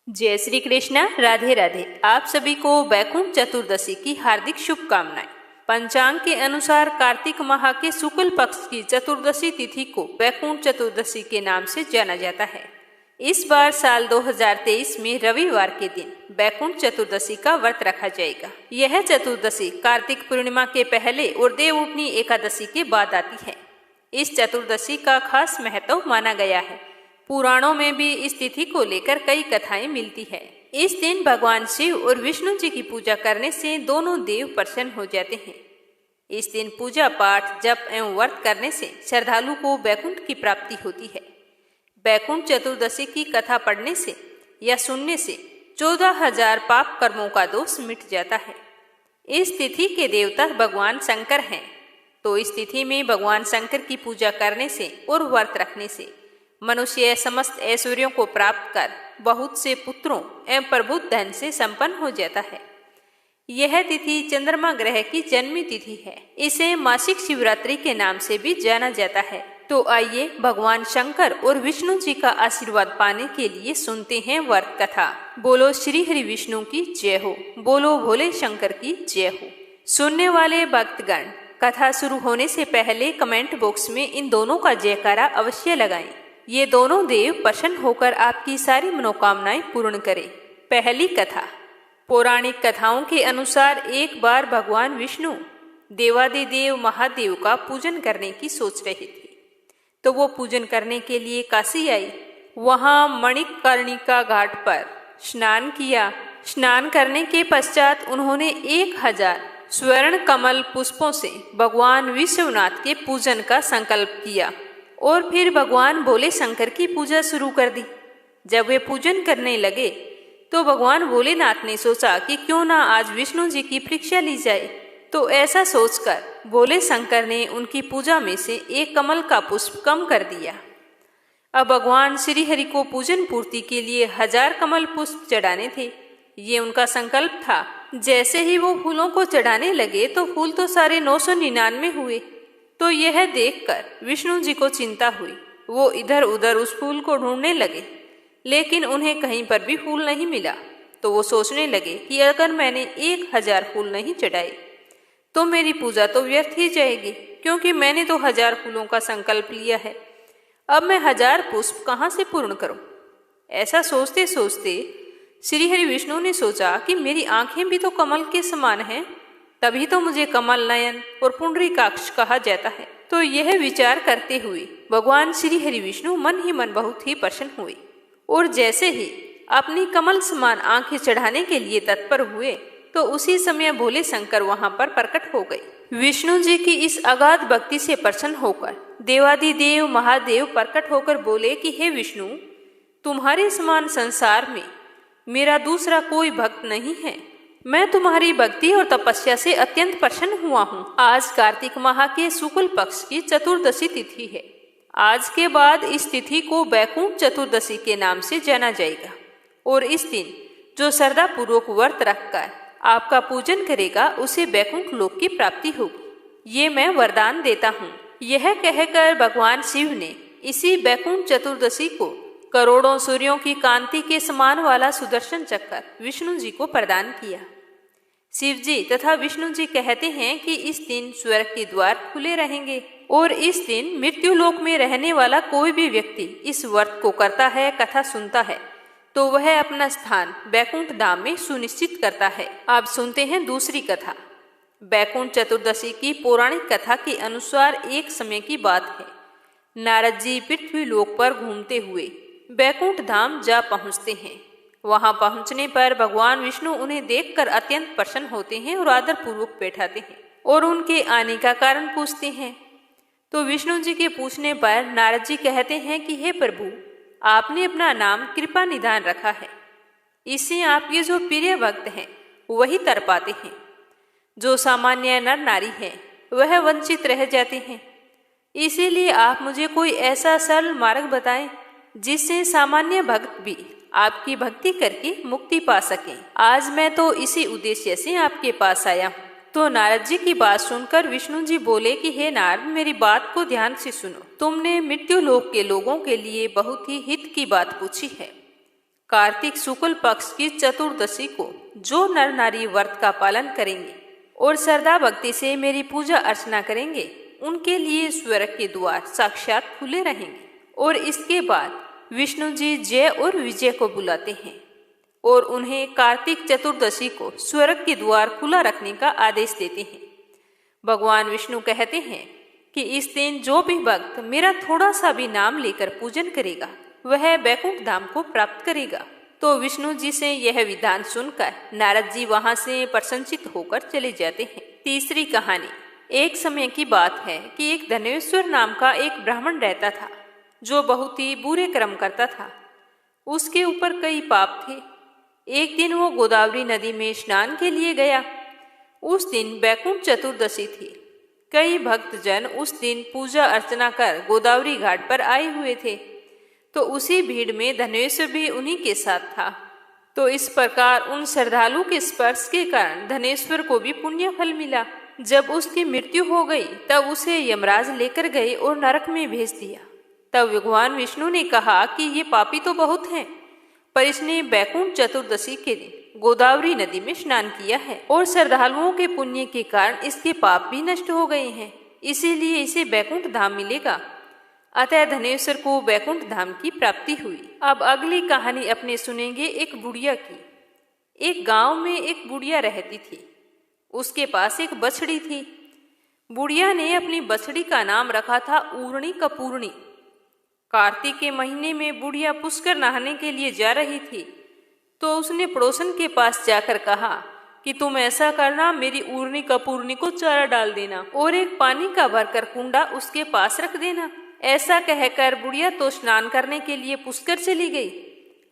जय श्री कृष्णा। राधे राधे। आप सभी को वैकुंठ चतुर्दशी की हार्दिक शुभकामनाएं। पंचांग के अनुसार कार्तिक माह के शुक्ल पक्ष की चतुर्दशी तिथि को वैकुंठ चतुर्दशी के नाम से जाना जाता है। इस बार साल 2023 में रविवार के दिन वैकुंठ चतुर्दशी का व्रत रखा जाएगा। यह चतुर्दशी कार्तिक पूर्णिमा के पहले और देवउठनी एकादशी के बाद आती है। इस चतुर्दशी का खास महत्व माना गया है। पुराणों में भी इस तिथि को लेकर कई कथाएं मिलती है। इस दिन भगवान शिव और विष्णु जी की पूजा करने से दोनों देव प्रसन्न हो जाते हैं। इस दिन पूजा पाठ जप एवं व्रत करने से श्रद्धालु को वैकुंठ की प्राप्ति होती है। वैकुंठ चतुर्दशी की कथा पढ़ने से या सुनने से 14,000 पाप कर्मों का दोष मिट जाता है। इस तिथि के देवता भगवान शंकर हैं, तो इस तिथि में भगवान शंकर की पूजा करने से और व्रत रखने से मनुष्य समस्त ऐश्वर्यों को प्राप्त कर बहुत से पुत्रों एवं प्रबुद्ध धन से संपन्न हो जाता है। यह तिथि चंद्रमा ग्रह की जन्मी तिथि है। इसे मासिक शिवरात्रि के नाम से भी जाना जाता है। तो आइए भगवान शंकर और विष्णु जी का आशीर्वाद पाने के लिए सुनते हैं व्रत कथा। बोलो श्री हरि विष्णु की जय हो, बोलो भोले शंकर की जय हो। सुनने वाले भक्तगण, कथा शुरू होने से पहले कमेंट बॉक्स में इन दोनों का जयकारा अवश्य लगाएं। ये दोनों देव प्रसन्न होकर आपकी सारी मनोकामनाएं पूर्ण करें। पहली कथा। पौराणिक कथाओं के अनुसार एक बार भगवान विष्णु देवादिदेव महादेव का पूजन करने की सोच रहे थे, तो वो पूजन करने के लिए काशी आई। वहां मणिकर्णिका घाट पर स्नान किया। स्नान करने के पश्चात उन्होंने 1000 स्वर्ण कमल पुष्पों से भगवान विश्वनाथ के पूजन का संकल्प किया और फिर भगवान भोले शंकर की पूजा शुरू कर दी। जब वे पूजन करने लगे तो भगवान भोलेनाथ ने सोचा कि क्यों ना आज विष्णु जी की परीक्षा ली जाए। तो ऐसा सोचकर भोले शंकर ने उनकी पूजा में से एक कमल का पुष्प कम कर दिया। अब भगवान श्री हरि को पूजन पूर्ति के लिए 1000 कमल पुष्प चढ़ाने थे। ये उनका संकल्प था। जैसे ही वो फूलों को चढ़ाने लगे तो फूल तो सारे 999 हुए। तो यह देखकर विष्णु जी को चिंता हुई। वो इधर उधर उस फूल को ढूंढने लगे, लेकिन उन्हें कहीं पर भी फूल नहीं मिला। तो वो सोचने लगे कि अगर मैंने 1000 फूल नहीं चढ़ाए तो मेरी पूजा तो व्यर्थ ही जाएगी, क्योंकि मैंने तो 1000 फूलों का संकल्प लिया है। अब मैं 1000 पुष्प कहाँ से पूर्ण करूं? ऐसा सोचते सोचते श्री हरि विष्णु ने सोचा कि मेरी आंखें भी तो कमल के समान हैं, तभी तो मुझे कमल नयन और पुंडरीकाक्ष कहा जाता है। तो यह विचार करते हुए भगवान श्री हरि विष्णु मन ही मन बहुत ही प्रसन्न हुए और जैसे ही अपनी कमल समान आंखें चढ़ाने के लिए तत्पर हुए तो उसी समय भोले शंकर वहां पर प्रकट हो गए। विष्णु जी की इस अगाध भक्ति से प्रसन्न होकर देवादिदेव महादेव प्रकट होकर बोले कि हे विष्णु, तुम्हारे समान संसार में मेरा दूसरा कोई भक्त नहीं है। मैं तुम्हारी भक्ति और तपस्या से अत्यंत प्रसन्न हुआ हूँ। आज कार्तिक माह के शुक्ल पक्ष की चतुर्दशी तिथि है। आज के बाद इस तिथि को वैकुंठ चतुर्दशी के नाम से जाना जाएगा और इस दिन जो श्रद्धा पूर्वक व्रत रखकर आपका पूजन करेगा उसे वैकुंठ लोक की प्राप्ति होगी। ये मैं वरदान देता हूँ। यह कहकर भगवान शिव ने इसी वैकुंठ चतुर्दशी को करोड़ों सूर्यों की कांति के समान वाला सुदर्शन चक्र विष्णु जी को प्रदान किया। शिव जी तथा विष्णु जी कहते हैं कि इस दिन स्वर्ग के द्वार खुले रहेंगे और इस दिन मृत्यु लोक में रहने वाला कोई भी व्यक्ति इस व्रत को करता है, कथा सुनता है, तो वह अपना स्थान वैकुंठ धाम में सुनिश्चित करता है। अब सुनते हैं दूसरी कथा। वैकुंठ चतुर्दशी की पौराणिक कथा के अनुसार एक समय की बात है। नारद जी पृथ्वी लोक पर घूमते हुए वैकुंठ धाम जा पहुंचते हैं। वहां पहुंचने पर भगवान विष्णु उन्हें देखकर अत्यंत प्रसन्न होते हैं और आदर पूर्वक बैठाते हैं और उनके आने का कारण पूछते हैं। तो विष्णु जी के पूछने पर नारद जी कहते हैं कि हे प्रभु, आपने अपना नाम कृपा निधान रखा है। इससे आपके जो प्रिय भक्त हैं वही तर पाते हैं। जो सामान्य नर नारी है वह वंचित रह जाते हैं। इसीलिए आप मुझे कोई ऐसा सरल मार्ग बताएं जिससे सामान्य भक्त भी आपकी भक्ति करके मुक्ति पा सके। आज मैं तो इसी उद्देश्य से आपके पास आया हूँ। तो नारद जी की बात सुनकर विष्णु जी बोले कि हे नारद, मेरी बात को ध्यान से सुनो। तुमने मृत्यु लोक के लोगों के लिए बहुत ही हित की बात पूछी है। कार्तिक शुक्ल पक्ष की चतुर्दशी को जो नर नारी व्रत का पालन करेंगे और श्रद्धा भक्ति से मेरी पूजा अर्चना करेंगे, उनके लिए स्वर्ग के द्वार साक्षात खुले रहेंगे। और इसके बाद विष्णु जी जय और विजय को बुलाते हैं और उन्हें कार्तिक चतुर्दशी को स्वर्ग के द्वार खुला रखने का आदेश देते हैं। भगवान विष्णु कहते हैं कि इस दिन जो भी भक्त मेरा थोड़ा सा भी नाम लेकर पूजन करेगा वह बैकुंठ धाम को प्राप्त करेगा। तो विष्णु जी से यह विधान सुनकर नारद जी वहां से प्रसन्नचित होकर चले जाते हैं। तीसरी कहानी। एक समय की बात है कि एक धनेश्वर नाम का एक ब्राह्मण रहता था जो बहुत ही बुरे कर्म करता था। उसके ऊपर कई पाप थे। एक दिन वो गोदावरी नदी में स्नान के लिए गया। उस दिन बैकुंठ चतुर्दशी थी। कई भक्तजन उस दिन पूजा अर्चना कर गोदावरी घाट पर आए हुए थे, तो उसी भीड़ में धनेश्वर भी उन्हीं के साथ था। तो इस प्रकार उन श्रद्धालु के स्पर्श के कारण धनेश्वर को भी पुण्य फल मिला। जब उसकी मृत्यु हो गई तब उसे यमराज लेकर गए और नरक में भेज दिया। तब भगवान विष्णु ने कहा कि ये पापी तो बहुत हैं, पर इसने बैकुंठ चतुर्दशी के दिन गोदावरी नदी में स्नान किया है और श्रद्धालुओं के पुण्य के कारण इसके पाप भी नष्ट हो गए हैं, इसीलिए इसे बैकुंठ धाम मिलेगा। अतः धनेश्वर को बैकुंठ धाम की प्राप्ति हुई। अब अगली कहानी अपने सुनेंगे एक बुढ़िया की। एक गांव में एक बुढ़िया रहती थी। उसके पास एक बछड़ी थी। बुढ़िया ने अपनी बछड़ी का नाम रखा था ऊर्णी कपूर्णी। कार्तिक के महीने में बुढ़िया पुष्कर नहाने के लिए जा रही थी, तो उसने पड़ोसन के पास जाकर कहा कि तुम ऐसा करना, मेरी ऊर्णी कपूर्णी को चारा डाल देना और एक पानी का भरकर कुंडा उसके पास रख देना। ऐसा कहकर बुढ़िया तो स्नान करने के लिए पुष्कर चली गई।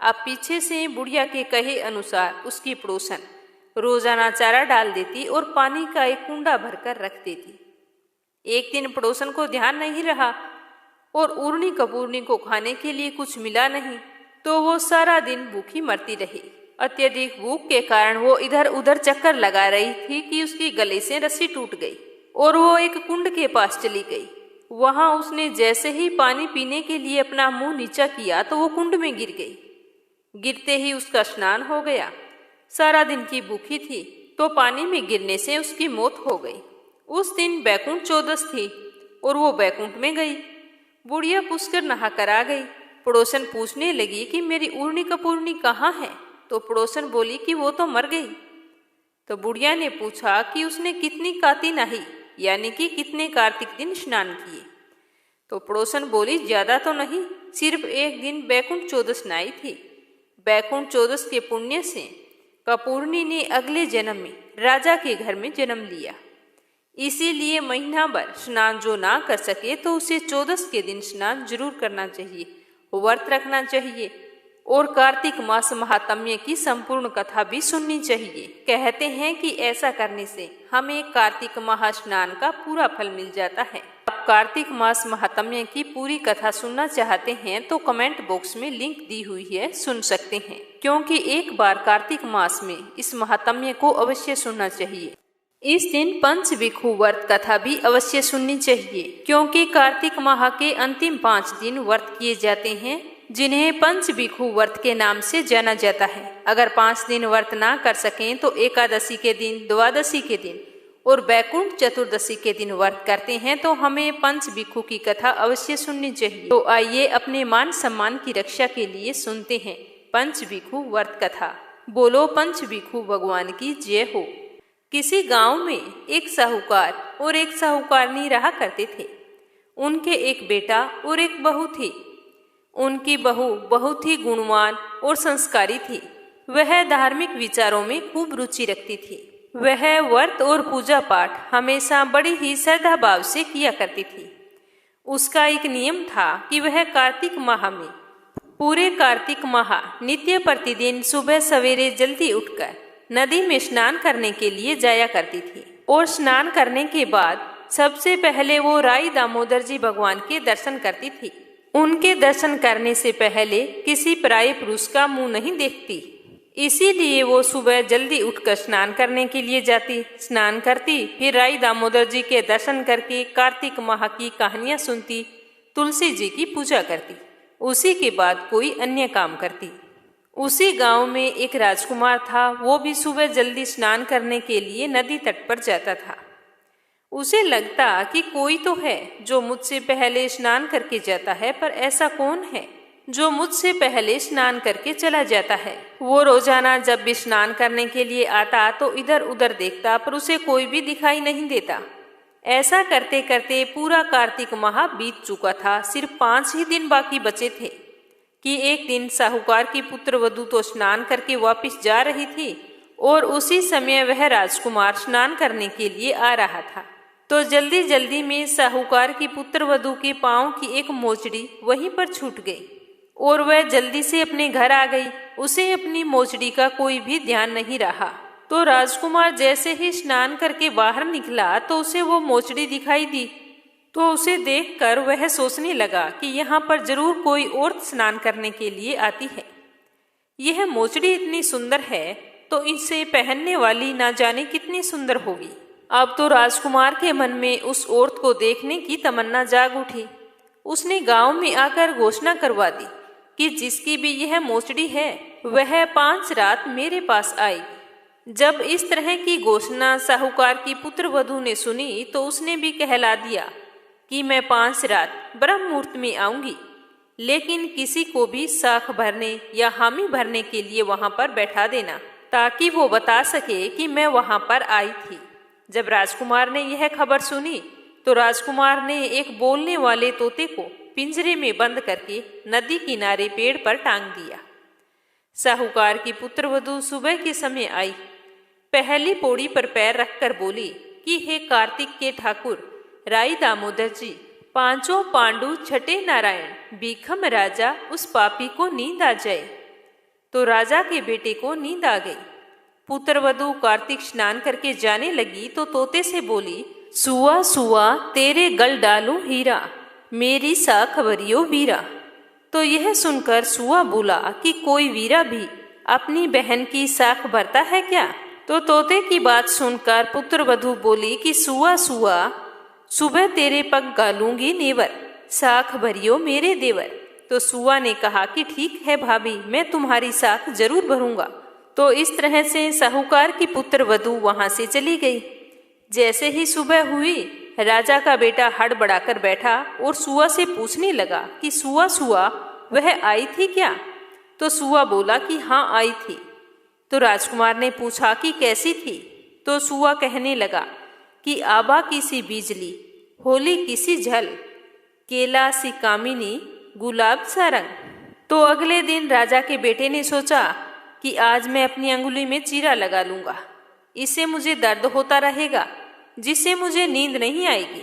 अब पीछे से बुढ़िया के कहे अनुसार उसकी पड़ोसन रोजाना चारा डाल देती और पानी का एक कुंडा भरकर रख देती। एक दिन पड़ोसन को ध्यान नहीं रहा और ऊर्णी कपूर्णी को खाने के लिए कुछ मिला नहीं, तो वो सारा दिन भूखी मरती रही। अत्यधिक भूख के कारण वो इधर उधर चक्कर लगा रही थी कि उसकी गले से रस्सी टूट गई और वो एक कुंड के पास चली गई। वहां उसने जैसे ही पानी पीने के लिए अपना मुंह नीचा किया तो वो कुंड में गिर गई। गिरते ही उसका स्नान हो गया। सारा दिन की भूखी थी, तो पानी में गिरने से उसकी मौत हो गई। उस दिन बैकुंठ चौदस थी और वो बैकुंठ में गई। बुढ़िया पुष्कर नहाकर आ गई। पड़ोसन पूछने लगी कि मेरी ऊर्णी कपूर्णी कहाँ है, तो पड़ोसन बोली कि वो तो मर गई। तो बुढ़िया ने पूछा कि उसने कितनी काती नहाई, यानी कि कितने कार्तिक दिन स्नान किए। तो पड़ोसन बोली ज्यादा तो नहीं, सिर्फ एक दिन बैकुंठ चौदस नहाई थी। बैकुंठ चौदस के पुण्य से कपूर्णी ने अगले जन्म में राजा के घर में जन्म लिया। इसीलिए महीना भर स्नान जो ना कर सके तो उसे चौदस के दिन स्नान जरूर करना चाहिए, व्रत रखना चाहिए और कार्तिक मास महात्म्य की संपूर्ण कथा भी सुननी चाहिए। कहते हैं कि ऐसा करने से हमें कार्तिक महास्नान का पूरा फल मिल जाता है। आप कार्तिक मास महात्म्य की पूरी कथा सुनना चाहते हैं तो कमेंट बॉक्स में लिंक दी हुई है, सुन सकते हैं, क्योंकि एक बार कार्तिक मास में इस महात्म्य को अवश्य सुनना चाहिए। इस दिन पंचविखु व्रत कथा भी अवश्य सुननी चाहिए, क्योंकि कार्तिक माह के अंतिम 5 दिन व्रत किए जाते हैं, जिन्हें पंचविखु व्रत के नाम से जाना जाता है। अगर 5 दिन व्रत ना कर सकें तो एकादशी के दिन, द्वादशी के दिन और बैकुंठ चतुर्दशी के दिन व्रत करते हैं तो हमें पंचविखु की कथा अवश्य सुननी चाहिए। तो आइए अपने मान सम्मान की रक्षा के लिए सुनते हैं पंचविखु व्रत कथा। बोलो पंचविखु भगवान की जय हो। किसी गांव में एक साहूकार और एक साहूकारनी रहा करते थे। उनके एक बेटा और एक बहू थी। उनकी बहू बहुत ही गुणवान और संस्कारी थी। वह धार्मिक विचारों में खूब रुचि रखती थी। वह व्रत और पूजा पाठ हमेशा बड़ी ही श्रद्धा भाव से किया करती थी। उसका एक नियम था कि वह कार्तिक माह में, पूरे कार्तिक माह नित्य प्रतिदिन सुबह सवेरे जल्दी उठकर नदी में स्नान करने के लिए जाया करती थी और स्नान करने के बाद सबसे पहले वो राई दामोदर जी भगवान के दर्शन करती थी। उनके दर्शन करने से पहले किसी पराये पुरुष का मुंह नहीं देखती। इसीलिए वो सुबह जल्दी उठकर स्नान करने के लिए जाती, स्नान करती, फिर राई दामोदर जी के दर्शन करके कार्तिक माह की कहानियां सुनती, तुलसी जी की पूजा करती। उसी के बाद कोई अन्य काम करती। उसी गांव में एक राजकुमार था। वो भी सुबह जल्दी स्नान करने के लिए नदी तट पर जाता था। उसे लगता कि कोई तो है जो मुझसे पहले स्नान करके जाता है, पर ऐसा कौन है जो मुझसे पहले स्नान करके चला जाता है। वो रोजाना जब भी स्नान करने के लिए आता तो इधर उधर देखता, पर उसे कोई भी दिखाई नहीं देता। ऐसा करते करते पूरा कार्तिक माह बीत चुका था। सिर्फ 5 ही दिन बाकी बचे थे कि एक दिन साहूकार की पुत्र वधू तो स्नान करके वापस जा रही थी और उसी समय वह राजकुमार स्नान करने के लिए आ रहा था। तो जल्दी जल्दी में साहूकार की पुत्र वधू के पांव की एक मोचड़ी वहीं पर छूट गई और वह जल्दी से अपने घर आ गई। उसे अपनी मोचड़ी का कोई भी ध्यान नहीं रहा। तो राजकुमार जैसे ही स्नान करके बाहर निकला तो उसे वो मोचड़ी दिखाई दी। तो उसे देखकर वह सोचने लगा कि यहाँ पर जरूर कोई औरत स्नान करने के लिए आती है। यह मोचड़ी इतनी सुंदर है तो इसे पहनने वाली ना जाने कितनी सुंदर होगी। अब तो राजकुमार के मन में उस औरत को देखने की तमन्ना जाग उठी। उसने गांव में आकर घोषणा करवा दी कि जिसकी भी यह मोचड़ी है वह 5 रात मेरे पास आएगी। जब इस तरह की घोषणा साहूकार की पुत्र वधू ने सुनी तो उसने भी कहला दिया कि मैं 5 रात ब्रह्म मुहूर्त में आऊंगी, लेकिन किसी को भी साख भरने या हामी भरने के लिए वहां पर बैठा देना ताकि वो बता सके कि मैं वहां पर आई थी। जब राजकुमार ने यह खबर सुनी तो राजकुमार ने एक बोलने वाले तोते को पिंजरे में बंद करके नदी किनारे पेड़ पर टांग दिया। साहूकार की पुत्रवधू सुबह के समय आई। पहली पौड़ी पर पैर रखकर बोली कि हे कार्तिक के ठाकुर राई दामोदर जी, 5 पांडु छठे नारायण, भीखम राजा, उस पापी को नींद आ जाए। तो राजा के बेटे को नींद आ गई। पुत्रवधू कार्तिक स्नान करके जाने लगी तो तोते से बोली, सुआ सुआ तेरे गल डालूं हीरा, मेरी साख भरियो वीरा। तो यह सुनकर सुआ बोला कि कोई वीरा भी अपनी बहन की साख भरता है क्या? तो तोते की बात सुनकर पुत्रवधू बोली कि सुआ सुआ सुबह तेरे पग गालूंगी नेवर, साख भरियो मेरे देवर। तो सुआ ने कहा कि ठीक है भाभी, मैं तुम्हारी साख जरूर भरूंगा। तो इस तरह से साहूकार की पुत्र वधू वहां से चली गई। जैसे ही सुबह हुई राजा का बेटा हड़बड़ाकर बैठा और सुआ से पूछने लगा कि सुआ सुआ वह आई थी क्या? तो सुआ बोला कि हाँ आई थी। तो राजकुमार ने पूछा कि कैसी थी? तो सुआ कहने लगा कि आबा की सी बिजली, होली की सी झल, केला सी कामिनी, गुलाब सा रंग। तो अगले दिन राजा के बेटे ने सोचा कि आज मैं अपनी अंगुली में चीरा लगा लूंगा, इससे मुझे दर्द होता रहेगा जिससे मुझे नींद नहीं आएगी।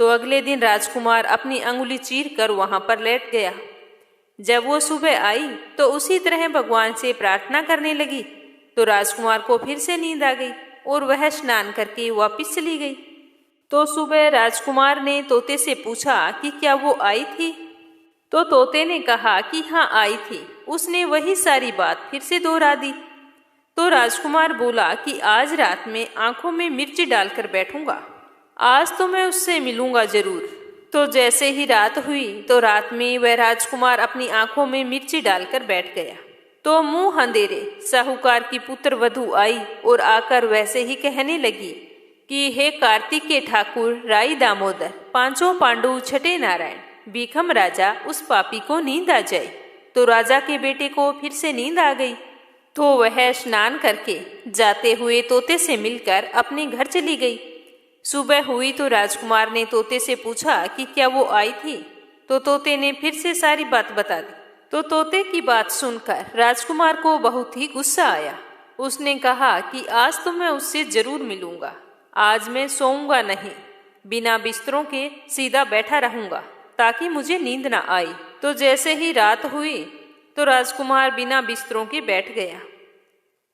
तो अगले दिन राजकुमार अपनी अंगुली चीर कर वहां पर लेट गया। जब वो सुबह आई तो उसी तरह भगवान से प्रार्थना करने लगी। तो राजकुमार को फिर से नींद आ गई और वह स्नान करके वापस चली गई। तो सुबह राजकुमार ने तोते से पूछा कि क्या वो आई थी? तो तोते ने कहा कि हाँ आई थी। उसने वही सारी बात फिर से दोहरा दी। तो राजकुमार बोला कि आज रात में आंखों में मिर्च डालकर बैठूंगा, आज तो मैं उससे मिलूंगा जरूर। तो जैसे ही रात हुई तो रात में वह राजकुमार अपनी आंखों में मिर्ची डालकर बैठ गया। तो मुंह अंधेरे साहूकार की पुत्र वधू आई और आकर वैसे ही कहने लगी कि हे कार्तिक के ठाकुर राई दामोदर, 5 पांडु छठे नारायण, भीखम राजा, उस पापी को नींद आ जाए। तो राजा के बेटे को फिर से नींद आ गई। तो वह स्नान करके जाते हुए तोते से मिलकर अपने घर चली गई। सुबह हुई तो राजकुमार ने तोते से पूछा कि क्या वो आई थी? तो तोते ने फिर से सारी बात बता दी। तो तोते की बात सुनकर राजकुमार को बहुत ही गुस्सा आया। उसने कहा कि आज तो मैं उससे जरूर मिलूंगा, आज मैं सोऊंगा नहीं, बिना बिस्तरों के सीधा बैठा रहूंगा ताकि मुझे नींद ना आई। तो जैसे ही रात हुई तो राजकुमार बिना बिस्तरों के बैठ गया।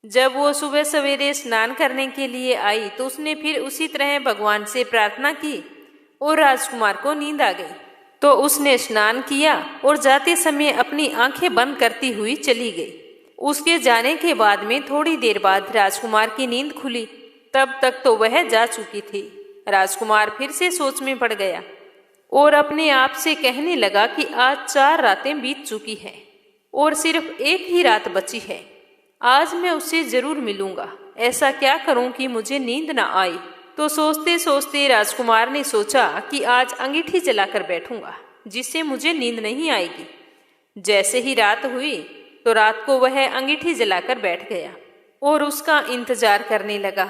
जब वो सुबह सवेरे स्नान करने के लिए आई तो उसने फिर उसी तरह भगवान से प्रार्थना की और राजकुमार को नींद आ गई। तो उसने स्नान किया और जाते समय अपनी आंखें बंद करती हुई चली गई। उसके जाने के बाद में थोड़ी देर बाद राजकुमार की नींद खुली। तब तक तो वह जा चुकी थी। राजकुमार फिर से सोच में पड़ गया और अपने आप से कहने लगा कि आज 4 रातें बीत चुकी हैं, और सिर्फ एक ही रात बची है। आज मैं उससे जरूर मिलूंगा। ऐसा क्या करूं कि मुझे नींद ना आए। तो सोचते सोचते राजकुमार ने सोचा कि आज अंगीठी जलाकर बैठूंगा, जिससे मुझे नींद नहीं आएगी। जैसे ही रात हुई तो रात को वह अंगीठी जलाकर बैठ गया और उसका इंतजार करने लगा।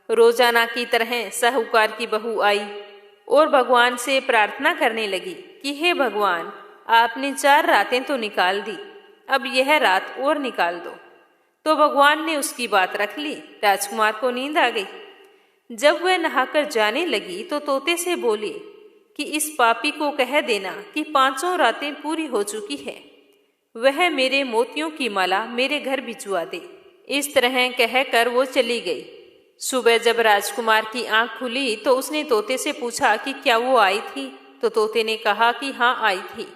रोजाना की तरह साहूकार की बहू आई और भगवान से प्रार्थना करने लगी कि हे भगवान, आपने 4 रातें तो निकाल दी, अब यह रात और निकाल दो। तो भगवान ने उसकी बात रख ली। राजकुमार को नींद आ गई। जब वह नहाकर जाने लगी तो तोते से बोली कि इस पापी को कह देना कि 5 रातें पूरी हो चुकी है, वह मेरे मोतियों की माला मेरे घर भिजवा दे। इस तरह कहकर वो चली गई। सुबह जब राजकुमार की आंख खुली तो उसने तोते से पूछा कि क्या वो आई थी। तो तोते ने कहा कि हाँ आई थी,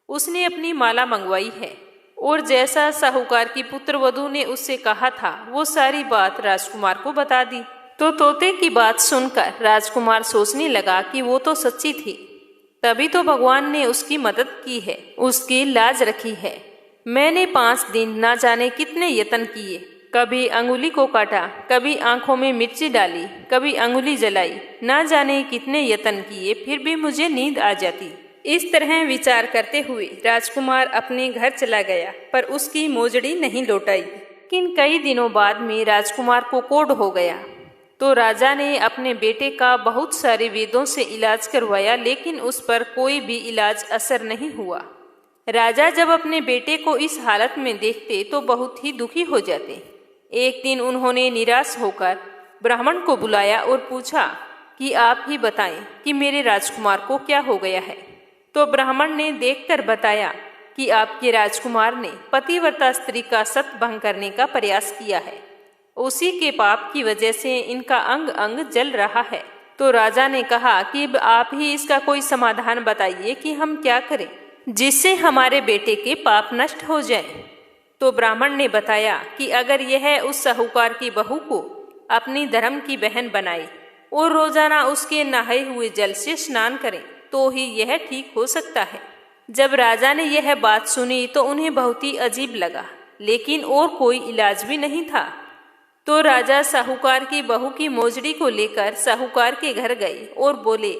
उसने अपनी माला मंगवाई है। और जैसा साहूकार की पुत्रवधू ने उससे कहा था वो सारी बात राजकुमार को बता दी। तो तोते की बात सुनकर राजकुमार सोचने लगा कि वो तो सच्ची थी, तभी तो भगवान ने उसकी मदद की है, उसकी लाज रखी है। मैंने 5 दिन ना जाने कितने यत्न किए, कभी अंगुली को काटा, कभी आंखों में मिर्ची डाली, कभी अंगुली जलाई, ना जाने कितने यत्न किए, फिर भी मुझे नींद आ जाती। इस तरह विचार करते हुए राजकुमार अपने घर चला गया, पर उसकी मोजड़ी नहीं लौटाई। लेकिन कई दिनों बाद में राजकुमार को कोढ़ हो गया। तो राजा ने अपने बेटे का बहुत सारे वेदों से इलाज करवाया, लेकिन उस पर कोई भी इलाज असर नहीं हुआ। राजा जब अपने बेटे को इस हालत में देखते तो बहुत ही दुखी हो जाते। एक दिन उन्होंने निराश होकर ब्राह्मण को बुलाया और पूछा कि आप ही बताएं कि मेरे राजकुमार को क्या हो गया है। तो ब्राह्मण ने देखकर बताया कि आपके राजकुमार ने पतिव्रता स्त्री का सत भंग करने का प्रयास किया है, उसी के पाप की वजह से इनका अंग अंग जल रहा है। तो राजा ने कहा कि आप ही इसका कोई समाधान बताइए कि हम क्या करें जिससे हमारे बेटे के पाप नष्ट हो जाए। तो ब्राह्मण ने बताया कि अगर यह उस साहूकार की बहू को अपनी धर्म की बहन बनाए और रोजाना उसके नहाए हुए जल से स्नान करें तो ही यह ठीक हो सकता है। जब राजा ने यह बात सुनी तो उन्हें बहुत ही अजीब लगा, लेकिन और कोई इलाज भी नहीं था। तो राजा साहूकार की बहू की मोजड़ी को लेकर साहूकार के घर गए और बोले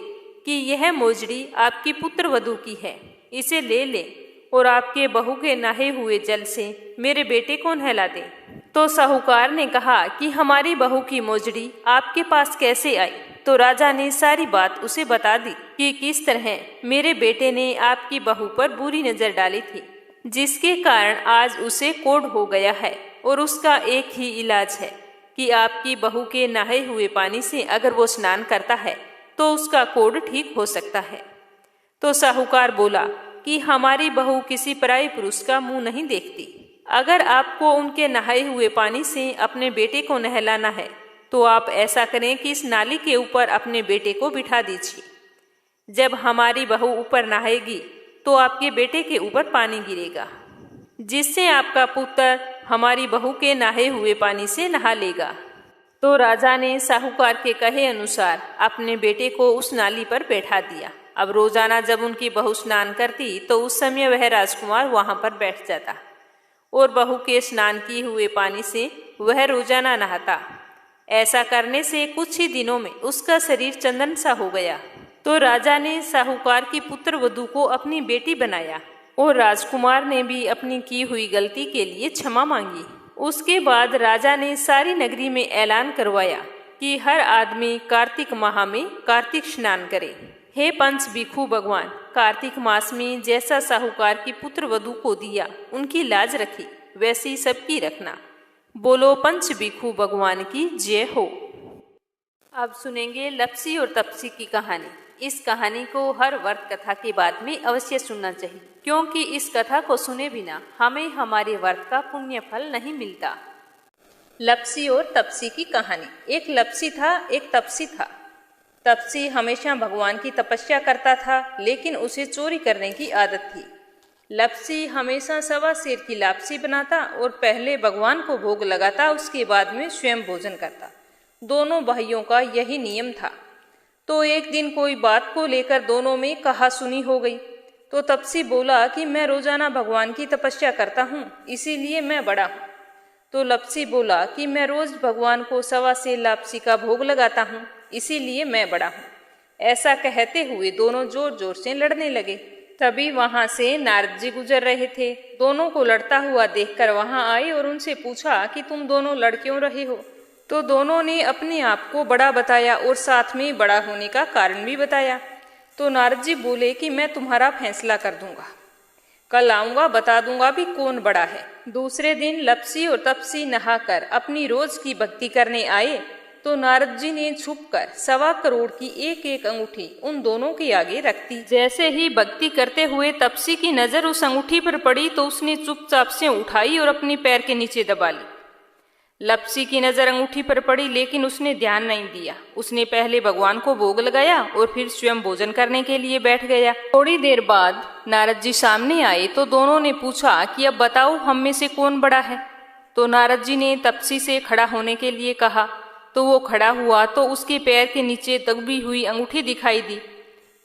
कि यह मोजड़ी आपकी पुत्रवधू की है, इसे ले ले और आपके बहू के नहाए हुए जल से मेरे बेटे को नहला दे। तो साहूकार ने कहा कि हमारी बहू की मोजड़ी आपके पास कैसे आई। तो राजा ने सारी बात उसे बता दी कि किस तरह मेरे बेटे ने आपकी बहू पर बुरी नजर डाली थी, जिसके कारण आज उसे कोढ़ हो गया है और उसका एक ही इलाज है कि आपकी बहू के नहाए हुए पानी से अगर वो स्नान करता है तो उसका कोढ़ ठीक हो सकता है। तो साहूकार बोला कि हमारी बहू किसी पराये पुरुष का मुंह नहीं देखती। अगर आपको उनके नहाए हुए पानी से अपने बेटे को नहलाना है तो आप ऐसा करें कि इस नाली के ऊपर अपने बेटे को बिठा दीजिए। जब हमारी बहू ऊपर नहाएगी तो आपके बेटे के ऊपर पानी गिरेगा, जिससे आपका पुत्र हमारी बहू के नहाए हुए पानी से नहा लेगा। तो राजा ने साहूकार के कहे अनुसार अपने बेटे को उस नाली पर बैठा दिया। अब रोजाना जब उनकी बहू स्नान करती तो उस समय वह राजकुमार वहां पर बैठ जाता और बहू के स्नान किए हुए पानी से वह रोजाना नहाता। ऐसा करने से कुछ ही दिनों में उसका शरीर चंदन सा हो गया। तो राजा ने साहूकार की पुत्रवधू को अपनी बेटी बनाया और राजकुमार ने भी अपनी की हुई गलती के लिए क्षमा मांगी। उसके बाद राजा ने सारी नगरी में ऐलान करवाया कि हर आदमी कार्तिक माह में कार्तिक स्नान करे। हे पंच भिक्षु भगवान, कार्तिक मास में जैसा साहूकार की पुत्रवधू को दिया उनकी लाज रखी, वैसी सबकी रखना। बोलो पंच भिक्षु भगवान की जय हो। अब सुनेंगे लप्सी और तपसी की कहानी। इस कहानी को हर व्रत कथा के बाद में अवश्य सुनना चाहिए, क्योंकि इस कथा को सुने बिना हमें हमारे व्रत का पुण्य फल नहीं मिलता। लप्सी और तपसी की कहानी। एक लप्सी था, एक तपसी था। तपसी हमेशा भगवान की तपस्या करता था, लेकिन उसे चोरी करने की आदत थी। लप्सी हमेशा 1.25 सेर की लापसी बनाता और पहले भगवान को भोग लगाता, उसके बाद में स्वयं भोजन करता। दोनों भाइयों का यही नियम था। तो एक दिन कोई बात को लेकर दोनों में कहासुनी हो गई। तो तपसी बोला कि मैं रोजाना भगवान की तपस्या करता हूँ, इसीलिए मैं बड़ा हूँ। तो लप्सी बोला कि मैं रोज भगवान को 1.25 सेर लापसी का भोग लगाता हूँ, इसीलिए मैं बड़ा हूँ। ऐसा कहते हुए दोनों जोर जोर से लड़ने लगे। तभी वहां से नारद जी गुजर रहे थे। दोनों को लड़ता हुआ देखकर वहां आए और उनसे पूछा कि तुम दोनों लड़ क्यों रहे हो। तो दोनों ने अपने आप को बड़ा बताया और साथ में बड़ा होने का कारण भी बताया। तो नारद जी बोले कि मैं तुम्हारा फैसला कर दूंगा, कल आऊंगा, बता दूंगा भी कौन बड़ा है। दूसरे दिन लप्सी और तपसी नहाकर अपनी रोज की भक्ति करने आए। तो नारद जी ने छुपकर 1.25 करोड़ की एक एक अंगूठी उन दोनों के आगे रख दी। जैसे ही भक्ति करते हुए तपसी की नजर उस अंगूठी पर पड़ी तो उसने चुपचाप से उठाई और अपनी पैर के नीचे दबा ली। लप्सी की नजर अंगूठी पर पड़ी, लेकिन उसने ध्यान नहीं दिया। उसने पहले भगवान को भोग लगाया और फिर स्वयं भोजन करने के लिए बैठ गया। थोड़ी देर बाद नारद जी सामने आए तो दोनों ने पूछा कि अब बताओ हम में से कौन बड़ा है। तो नारद जी ने तपसी से खड़ा होने के लिए कहा। तो वो खड़ा हुआ तो उसके पैर के नीचे दबी हुई अंगूठी दिखाई दी।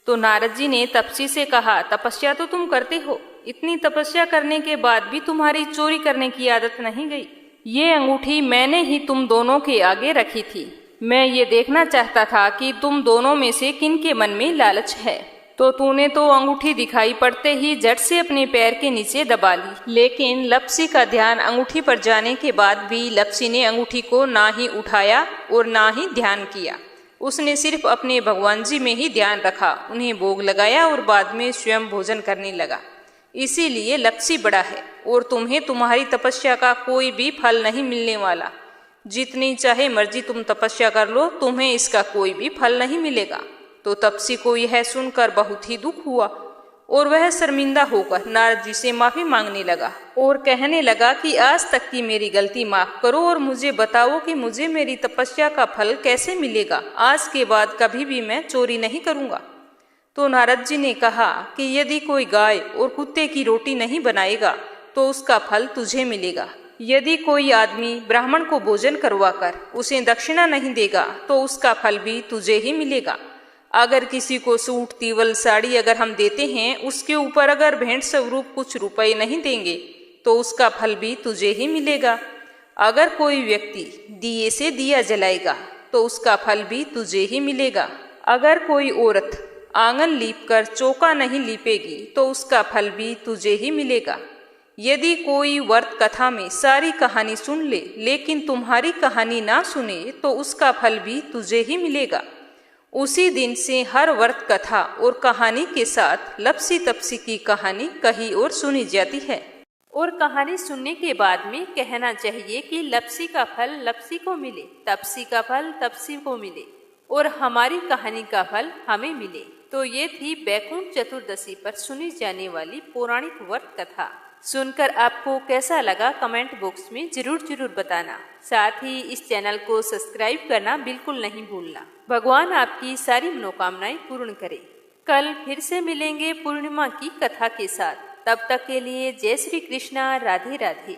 तो नारद जी ने तपसी से कहा, तपस्या तो तुम करते हो, इतनी तपस्या करने के बाद भी तुम्हारी चोरी करने की आदत नहीं गई। ये अंगूठी मैंने ही तुम दोनों के आगे रखी थी। मैं ये देखना चाहता था कि तुम दोनों में से किन के मन में लालच है। तो तूने तो अंगूठी दिखाई पड़ते ही झट से अपने पैर के नीचे दबा ली। लेकिन लप्सी का ध्यान अंगूठी पर जाने के बाद भी लप्सी ने अंगूठी को ना ही उठाया और ना ही ध्यान किया। उसने सिर्फ अपने भगवान जी में ही ध्यान रखा, उन्हें भोग लगाया और बाद में स्वयं भोजन करने लगा। इसीलिए लप्सी बड़ा है और तुम्हें तुम्हारी तपस्या का कोई भी फल नहीं मिलने वाला। जितनी चाहे मर्जी तुम तपस्या कर लो, तुम्हें इसका कोई भी फल नहीं मिलेगा। तो तपसी को यह सुनकर बहुत ही दुख हुआ और वह शर्मिंदा होकर नारद जी से माफी मांगने लगा और कहने लगा कि आज तक की मेरी गलती माफ करो और मुझे बताओ कि मुझे मेरी तपस्या का फल कैसे मिलेगा। आज के बाद कभी भी मैं चोरी नहीं करूंगा। तो नारद जी ने कहा कि यदि कोई गाय और कुत्ते की रोटी नहीं बनाएगा तो उसका फल तुझे मिलेगा। यदि कोई आदमी ब्राह्मण को भोजन करवाकर उसे दक्षिणा नहीं देगा तो उसका फल भी तुझे ही मिलेगा। अगर किसी को सूट, तीवल, साड़ी अगर हम देते हैं, उसके ऊपर अगर भेंट स्वरूप कुछ रुपए नहीं देंगे तो उसका फल भी तुझे ही मिलेगा। अगर कोई व्यक्ति दिए से दिया जलाएगा तो उसका फल भी तुझे ही मिलेगा। अगर कोई औरत आंगन लीपकर चौका नहीं लीपेगी तो उसका फल भी तुझे ही मिलेगा। यदि कोई व्रत कथा में सारी कहानी सुन ले लेकिन तुम्हारी कहानी ना सुने तो उसका फल भी तुझे ही मिलेगा। उसी दिन से हर व्रत कथा और कहानी के साथ लप्सी तपसी की कहानी कही और सुनी जाती है। और कहानी सुनने के बाद में कहना चाहिए कि लप्सी का फल लप्सी को मिले, तपसी का फल तपसी को मिले और हमारी कहानी का फल हमें मिले। तो ये थी बैकुंठ चतुर्दशी पर सुनी जाने वाली पौराणिक व्रत कथा। सुनकर आपको कैसा लगा कमेंट बॉक्स में जरूर बताना। साथ ही इस चैनल को सब्सक्राइब करना बिल्कुल नहीं भूलना। भगवान आपकी सारी मनोकामनाएं पूर्ण करे। कल फिर से मिलेंगे पूर्णिमा की कथा के साथ। तब तक के लिए जय श्री कृष्णा, राधे राधे।